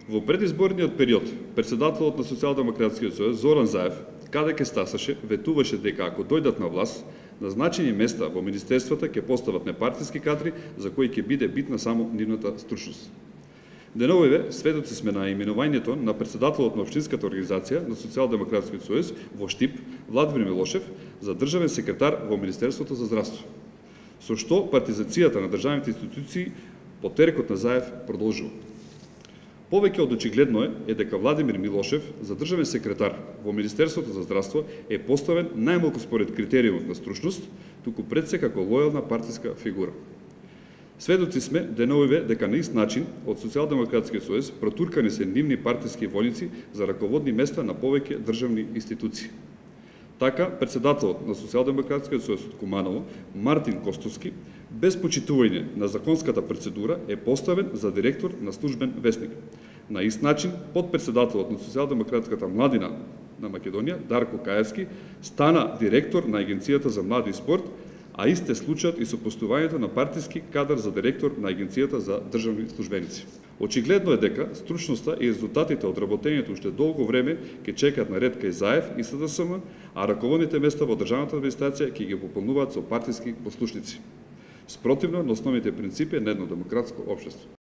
Во предизборниот период, председателот на Социјалдемократскиот сојуз Зоран Заев, каде ке стасаше, ветуваше дека ако дојдат на власт, назначени места во министерствата ќе постават непартиски кадри за кои ќе биде битна само нивната стручност. Деновиве сведоци сме на именувањето на председателот на општинската организација на Социјалдемократскиот сојуз во Штип, Владимир Милошев, за државен секретар во Министерството за здравство. Со што партизацијата на државните институции по терекот на Заев продолжува. Повеќе од очигледно е дека Владимир Милошев за државен секретар во Министерството за здравство е поставен најмалку според критериумот на стручност, туку пред се како лојална партиска фигура. Сведоци сме деновиве дека на ист начин од Социјалдемократскиот сојуз протуркани се нивни партиски војници за раководни места на повеќе државни институции. Така, председателот на Социјалдемократскиот сојуз од Куманово, Мартин Костовски, без почитување на законската процедура е поставен за директор на службен весник. На ист начин, подпредседателот на Социјалдемократската младина на Македонија, Дарко Каевски, стана директор на Агенцијата за млади и спорт, а исте случајот и со постувањето на партиски кадар за директор на Агенцијата за државни службеници. Очигледно е дека стручноста и резултатите од работењето уште долго време ќе чекаат на ред кај Заев и СДСМ, а раководните места во државната администрација ќе ги пополнуваат со партиски послушници, спротивно на основните принципи на едно демократско општество.